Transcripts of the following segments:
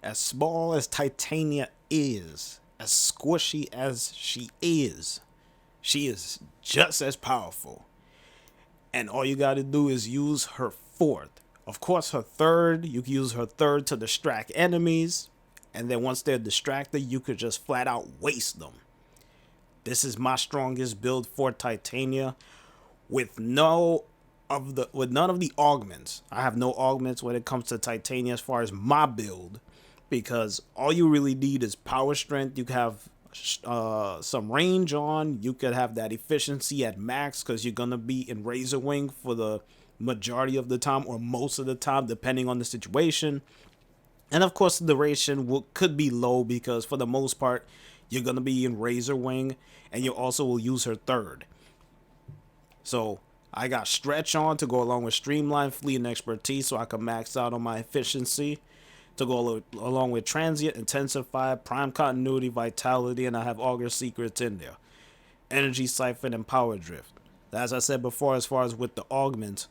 As small as Titania is, as squishy as she is just as powerful. And all you gotta do is use her fourth. Of course, her third, you can use her third to distract enemies. And then once they're distracted, you could just flat out waste them. This is my strongest build for Titania with none of the augments. I have no augments when it comes to Titania as far as my build, because all you really need is power strength. You can have some range on. You could have that efficiency at max because you're gonna be in Razor Wing for the majority of the time or most of the time, depending on the situation. And of course, the duration could be low because for the most part, you're gonna be in Razor Wing, and you also will use her third. So I got Stretch on to go along with Streamline, Fleet, and Expertise so I can max out on my efficiency. To go along with Transient, Intensify, Prime Continuity, Vitality, and I have Augur Secrets in there. Energy Siphon and Power Drift. As I said before, as far as with the augments,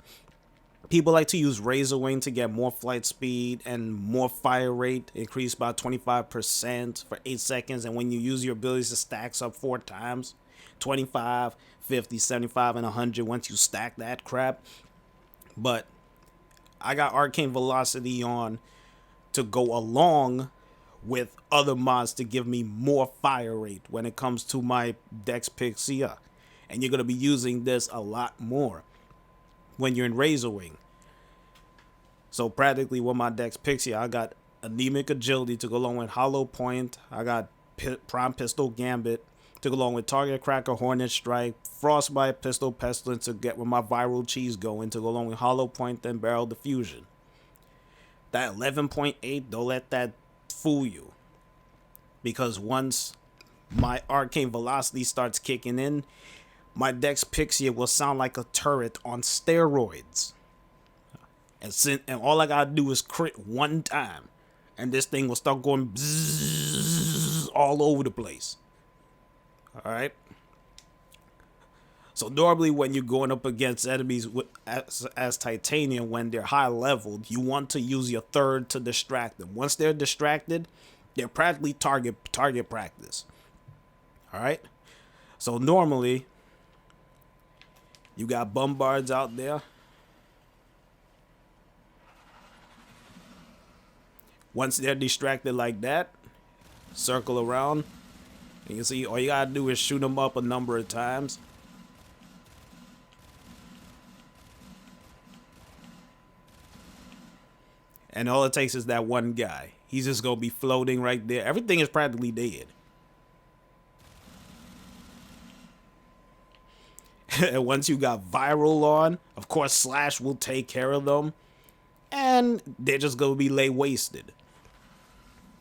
people like to use Razor Wing to get more flight speed and more fire rate, increased by 25% for 8 seconds. And when you use your abilities, it stacks up 4 times. 25, 50, 75, and 100 once you stack that crap. But I got Arcane Velocity on to go along with other mods to give me more fire rate when it comes to my Dex Pixia. And you're going to be using this a lot more when you're in Razor Wing. So practically with my Dex Pixia, I got Anemic Agility to go along with Hollow Point. I got Prime Pistol Gambit to go along with Target Cracker, Hornet Strike, Frostbite, Pistol Pestilence to get with my Viral Cheese going to go along with Hollow Point and Barrel Diffusion. That 11.8, don't let that fool you. Because once my Arcane Velocity starts kicking in, my Dex Pixia will sound like a turret on steroids. And all I gotta do is crit one time, and this thing will start going bzzz all over the place. Alright? So normally when you're going up against enemies as Titanium, when they're high leveled, you want to use your third to distract them. Once they're distracted, they're practically target practice. Alright? So normally, you got Bombards out there. Once they're distracted like that, circle around. And you see, all you gotta do is shoot them up a number of times. And all it takes is that one guy. He's just gonna be floating right there. Everything is practically dead. And once you got Viral on, of course Slash will take care of them. And they're just gonna be lay wasted.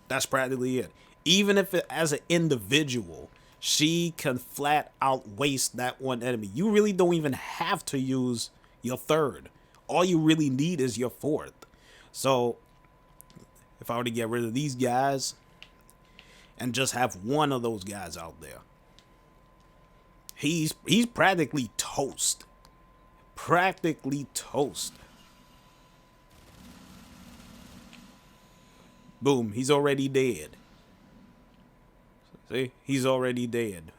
That's practically it. Even if as an individual, she can flat out waste that one enemy. You really don't even have to use your third. All you really need is your fourth. So if I were to get rid of these guys and just have one of those guys out there, he's practically toast. Practically toast. Boom, he's already dead. See, he's already dead.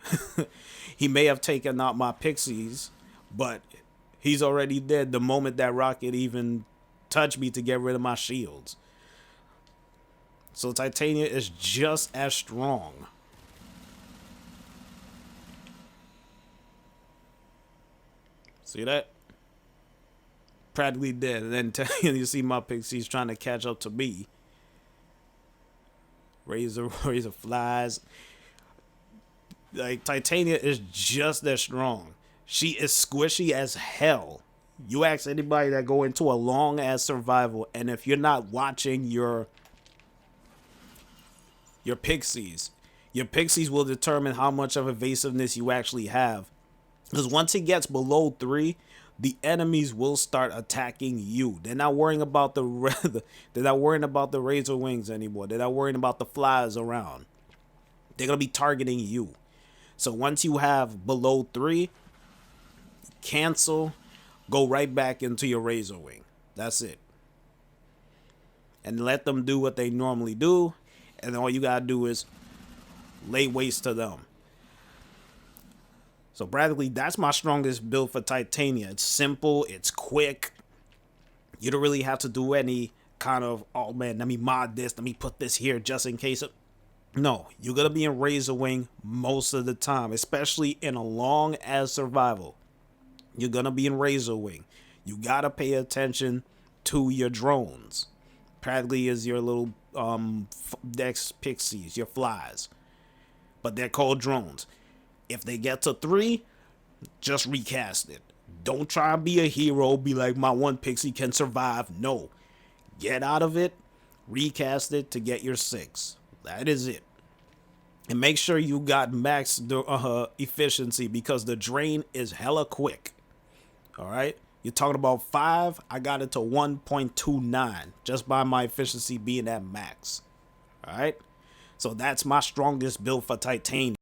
He may have taken out my pixies, but he's already dead the moment that rocket even touched me to get rid of my shields. So Titania is just as strong. See that? Practically dead. And then you see my pixies trying to catch up to me. Razor flies. Like, Titania is just as strong. She is squishy as hell. You ask anybody that go into a long ass survival, and if you're not watching your pixies will determine how much of evasiveness you actually have. Because once it gets below 3, the enemies will start attacking you. They're not worrying about they're not worrying about the razor wings anymore. They're not worrying about the flies around. They're gonna be targeting you. So once you have below 3, cancel, go right back into your razor wing. That's it. and let them do what they normally do, and all you gotta do is lay waste to them. So practically, that's my strongest build for Titania. It's simple, it's quick. You don't really have to do any kind of, oh man, let me mod this, let me put this here just in case. No, you're gonna be in Razor Wing most of the time, especially in a long as survival. You're gonna be in Razor Wing. You gotta pay attention to your drones. Practically is your little Dex pixies, your flies, but they're called drones. If they get to 3, just recast it. Don't try and be a hero, be like, my 1 pixie can survive. No. Get out of it, recast it to get your 6. That is it. And make sure you got max efficiency, because the drain is hella quick. Alright? You're talking about 5, I got it to 1.29 just by my efficiency being at max. Alright? So that's my strongest build for Titania.